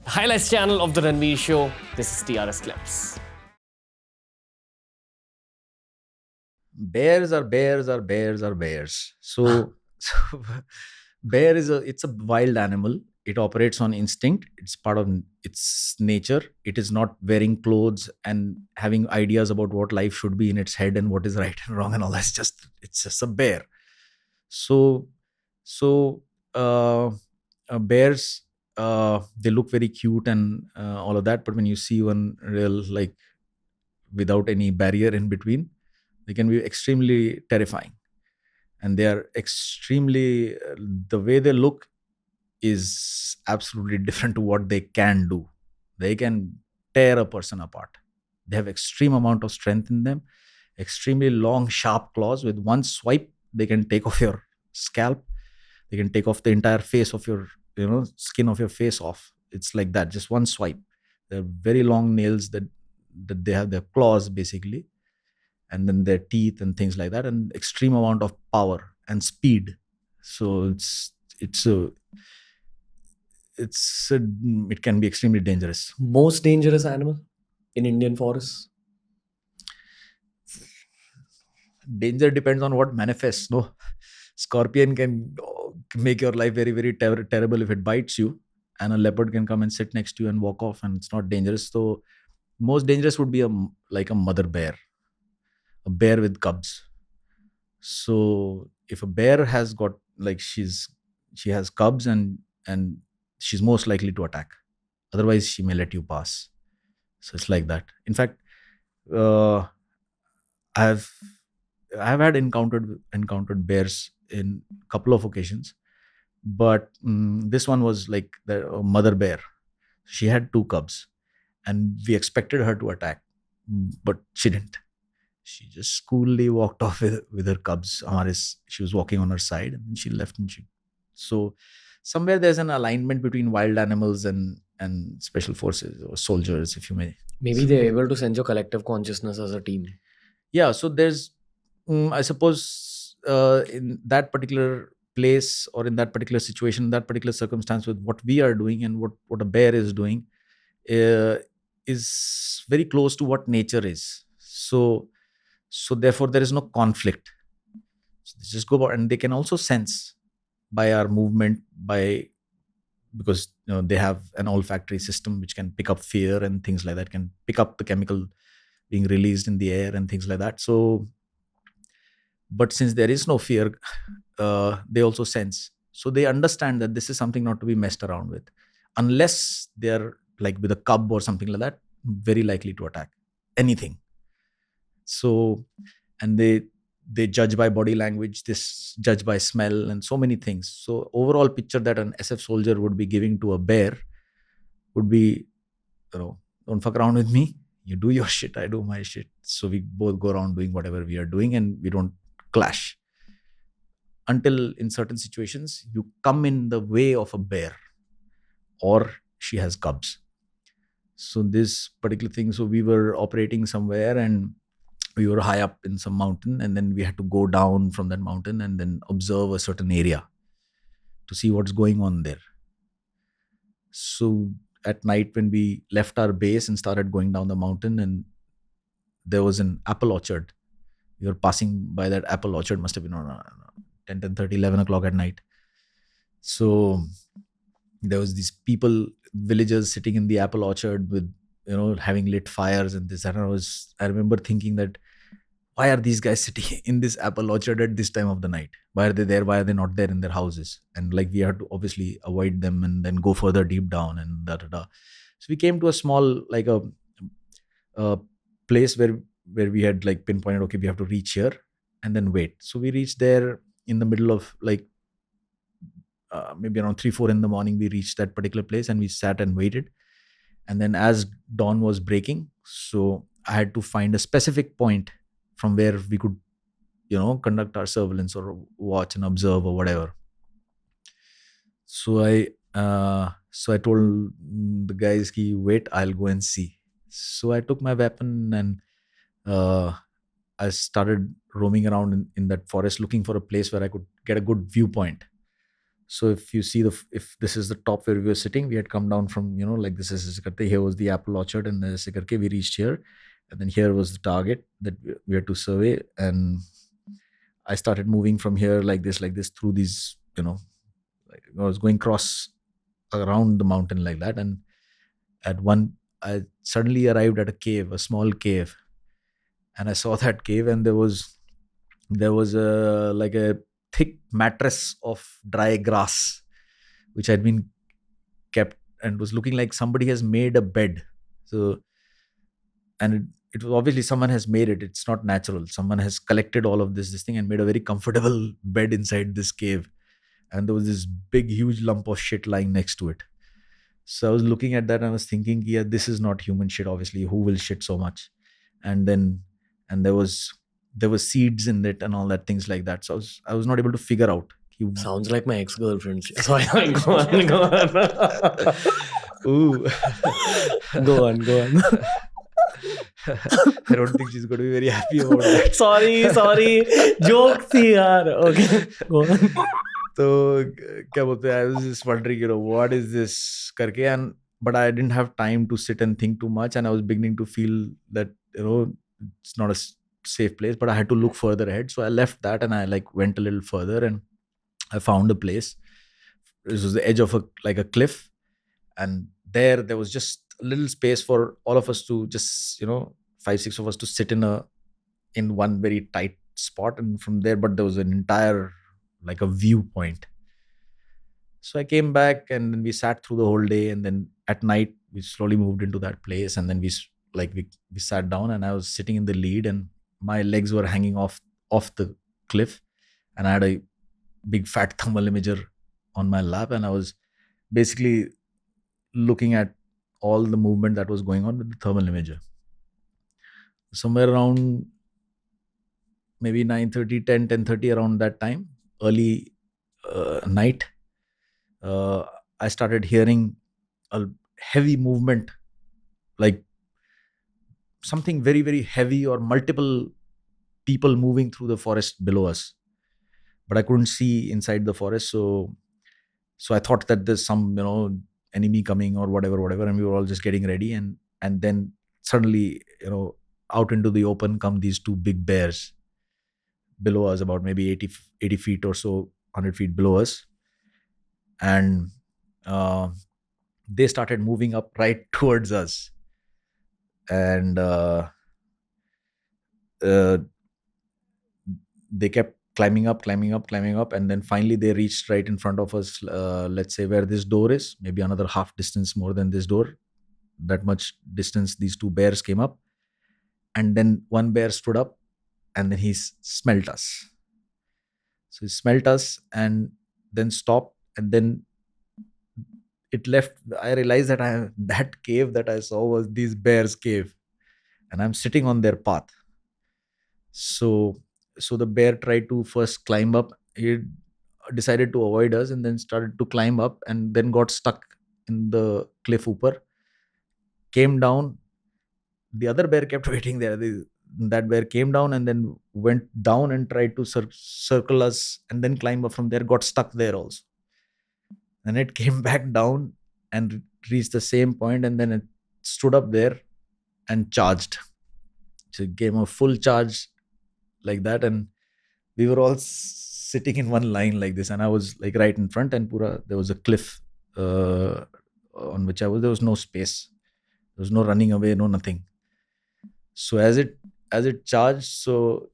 highlights channel of the Ranveer Show. This is TRS Clips. Bears are bears are bears are bears. So bear it's a wild animal. It operates on instinct. It's part of its nature. It is not wearing clothes and having ideas about what life should be in its head and what is right and wrong and all. It's just a bear. So so uh, bears, they look very cute and all of that, but when you see one real, like, without any barrier in between, they can be extremely terrifying. And they are extremely, the way they look is absolutely different to what they can do. They can tear a person apart. They have extreme amount of strength in them, extremely long sharp claws. With one swipe they can take off your scalp. They can take off the entire face of your, skin of your face off. It's like that, just one swipe. They're very long nails that they have, their claws basically, and then their teeth and things like that, and extreme amount of power and speed. So it's a it can be extremely dangerous. Most dangerous animal in Indian forests? Danger depends on what manifests. No, scorpion can make your life very very terrible if it bites you, and a leopard can come and sit next to you and walk off, and it's not dangerous. So most dangerous would be like a mother bear, a bear with cubs. So if a bear has got, like, she has cubs, and she's most likely to attack. Otherwise she may let you pass. So it's like that. In fact, uh, i've I've had encountered bears in a couple of occasions, but this one was like the mother bear. She had two cubs, and we expected her to attack, but she didn't. She just coolly walked off with her cubs. She was walking on her side, and then she left. So somewhere there's an alignment between wild animals and special forces or soldiers, if you may. Maybe they're able to sense your collective consciousness as a team. Yeah. So there's, I suppose, in that particular place or in that particular situation, that particular circumstance, with what we are doing and what a bear is doing, uh, is very close to what nature is. So therefore there is no conflict. So they just go about, and they can also sense by our movement, because they have an olfactory system which can pick up fear and things like that, can pick up the chemical being released in the air and things like that. So, but since there is no fear, they also sense. So they understand that this is something not to be messed around with, unless they're like with a cub or something like that, very likely to attack anything. So, and they judge by body language, this judge by smell, and so many things. So overall picture that an SF soldier would be giving to a bear would be, don't fuck around with me. You do your shit, I do my shit. So we both go around doing whatever we are doing, and we don't clash. Until in certain situations you come in the way of a bear, or she has cubs. So this particular thing, so we were operating somewhere, and we were high up in some mountain, and then we had to go down from that mountain and then observe a certain area to see what's going on there. So at night, when we left our base and started going down the mountain, and there was an apple orchard. We were passing by that apple orchard, must have been around 10:30, 11 o'clock at night. So there was these people, villagers, sitting in the apple orchard with, having lit fires and this. And I remember thinking that, why are these guys sitting in this apple orchard at this time of the night? Why are they there? Why are they not there in their houses? And like, we had to obviously avoid them and then go further deep down and da da da. So we came to a small, like a place where we had like pinpointed, okay, we have to reach here and then wait. So we reached there in the middle of, like, maybe around 3-4 in the morning. We reached that particular place and we sat and waited. And then as dawn was breaking, so I had to find a specific point from where we could, conduct our surveillance or watch and observe or whatever. So I told the guys, ki, wait, I'll go and see. So I took my weapon and I started roaming around in that forest, looking for a place where I could get a good viewpoint. So if you see if this is the top where we were sitting, we had come down from, like this is here was the apple orchard, and then we reached here, and then here was the target that we had to survey. And I started moving from here like this through these, like I was going cross around the mountain like that. And at one, I suddenly arrived at a cave, a small cave, and I saw that cave, and there was a like a thick mattress of dry grass which had been kept, and was looking like somebody has made a bed. So, and it was obviously someone has made it. It's not natural. Someone has collected all of this thing and made a very comfortable bed inside this cave. And there was this big, huge lump of shit lying next to it. So I was looking at that and I was thinking, yeah, this is not human shit. Obviously, who will shit so much? And then, and there was seeds in it and all that things like that. So I was not able to figure out. Sounds like my ex-girlfriend. Sorry, go on, go on. Ooh. Go on. I don't think she's going to be very happy about that. Sorry. Joke थी यार. Okay, go on. तो क्या बोलते हैं, I was just wondering, what is this करके, but I didn't have time to sit and think too much, and I was beginning to feel that it's not a safe place, but I had to look further ahead. So I left that and I went a little further, and I found a place. This was the edge of a cliff, and there was just a little space for all of us to just 5-6 of us to sit in one very tight spot, and from there, but there was an entire a viewpoint. So I came back, and then we sat through the whole day, and then at night we slowly moved into that place, and then we sat down, and I was sitting in the lead, and my legs were hanging off the cliff, and I had a big fat thermal imager on my lap, and I was basically looking at all the movement that was going on with the thermal imager. Somewhere around maybe 9:30, 10:30, around that time, early night, I started hearing a heavy movement, like something very, very heavy, or multiple people moving through the forest below us. But I couldn't see inside the forest, so I thought that there's some enemy coming or whatever, and we were all just getting ready, and then suddenly out into the open come these two big bears below us, about maybe 80 feet or so, 100 feet below us, and they started moving up right towards us, and they kept climbing up, and then finally they reached right in front of us, let's say where this door is, maybe another half distance more than this door. That much distance, these two bears came up, and then one bear stood up, and then he smelt us. So he smelt us and then stopped, and then it left. I realized that that cave that I saw was these bears' cave, and I'm sitting on their path. So the bear tried to first climb up. He decided to avoid us, and then started to climb up, and then got stuck in the cliff upper, came down. The other bear kept waiting there. That bear came down and then went down and tried to circle us, and then climb up from there, got stuck there also. And it came back down and reached the same point, and then it stood up there and charged. So it gave a full charge like that, and we were all sitting in one line like this, and I was right in front, and there was a cliff on which I was. There was no space. There was no running away, no nothing. So as it charged, so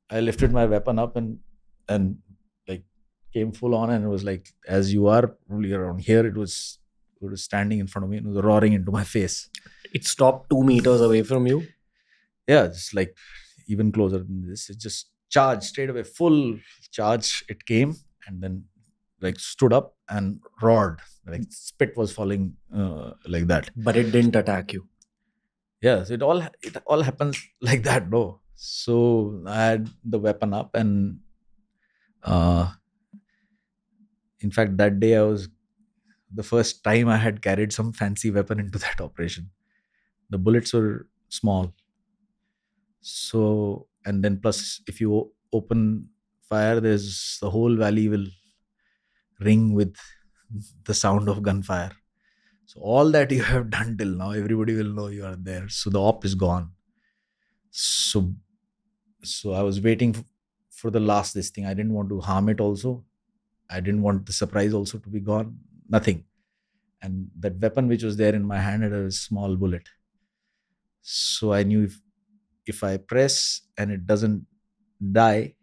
I lifted my weapon up and came full on, and it was as you are probably around here, it was standing in front of me, and it was roaring into my face. It stopped 2 meters away from you? Yeah, just even closer than this. It just charged straight away, full charge. It came, and then stood up and roared, spit was falling like that. But it didn't attack you? Yeah, so it all happens like that, no. So I had the weapon up, and in fact, that day was the first time I had carried some fancy weapon into that operation. The bullets were small. So, and then plus, if you open fire, there's the whole valley will ring with the sound of gunfire. So all that you have done till now, everybody will know you are there. So the op is gone. So I was waiting for the last this thing. I didn't want to harm it also. I didn't want the surprise also to be gone. Nothing. And that weapon which was there in my hand had a small bullet. So I knew if I press and it doesn't die,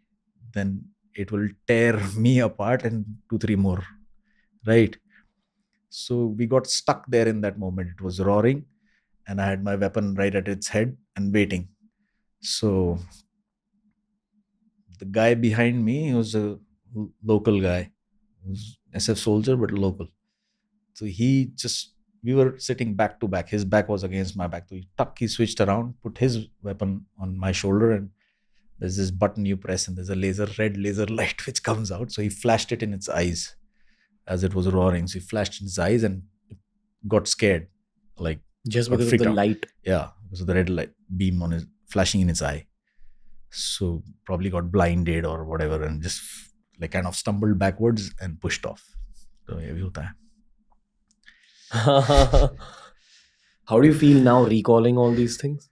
then it will tear me apart and 2-3 more. Right? So we got stuck there in that moment. It was roaring and I had my weapon right at its head and waiting. So the guy behind me, he was a local guy. He was SF soldier, but local. So we were sitting back to back. His back was against my back. So he switched around, put his weapon on my shoulder, and there's this button you press and there's a red laser light which comes out. So he flashed it in its eyes as it was roaring. So he flashed in his eyes and got scared. Like just got because of freaked the out. light. Yeah, because of the red light beam on his flashing in his eye. So probably got blinded or whatever and just like kind of stumbled backwards and pushed off. So ये भी होता है. How do you feel now recalling all these things?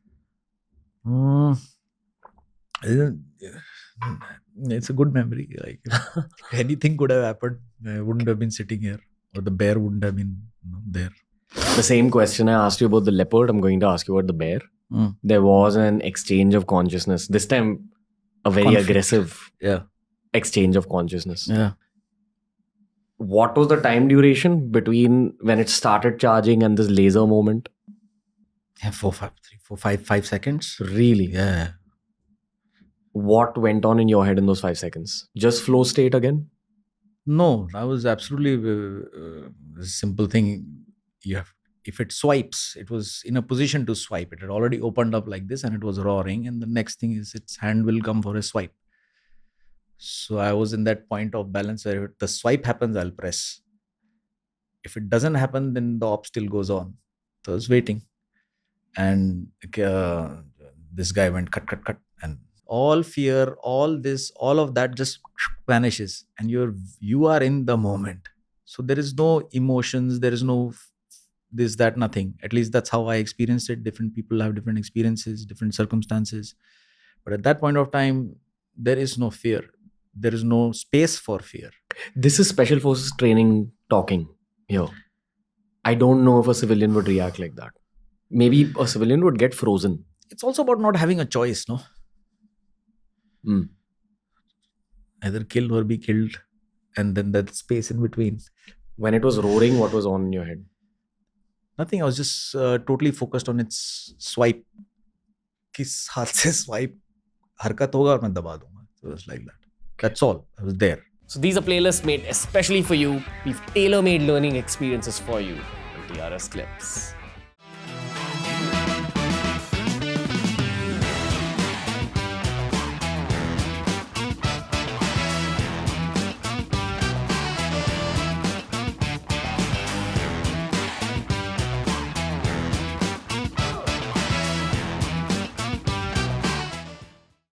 It's a good memory. Like anything could have happened. I wouldn't have been sitting here, or the bear wouldn't have been there. The same question I asked you about the leopard, I'm going to ask you about the bear. There was an exchange of consciousness. This time, a very Conflict. aggressive exchange of consciousness. Yeah. What was the time duration between when it started charging and this laser moment? Yeah, 5 seconds. Really? Yeah. What went on in your head in those 5 seconds? Just flow state again? No, I was absolutely a simple thing. If it swipes, it was in a position to swipe. It had already opened up like this and it was roaring. And the next thing is its hand will come for a swipe. So I was in that point of balance where if the swipe happens, I'll press. If it doesn't happen, then the op still goes on. So I was waiting. And this guy went cut. And all fear, all this, all of that just vanishes. And you are in the moment. So there is no emotions. There is no this, that, nothing. At least that's how I experienced it. Different people have different experiences, different circumstances. But at that point of time, there is no fear. There is no space for fear. This is Special Forces training talking here. I don't know if a civilian would react like that. Maybe a civilian would get frozen. It's also about not having a choice, no? Either kill or be killed. And then that space in between. When it was roaring, what was on in your head? Nothing. I was just totally focused on its swipe. Kis haath se swipe harkat hoga aur main daba dunga. So it was like that. That's all. I was there. So these are playlists made especially for you. We've tailor-made learning experiences for you. TRS Clips.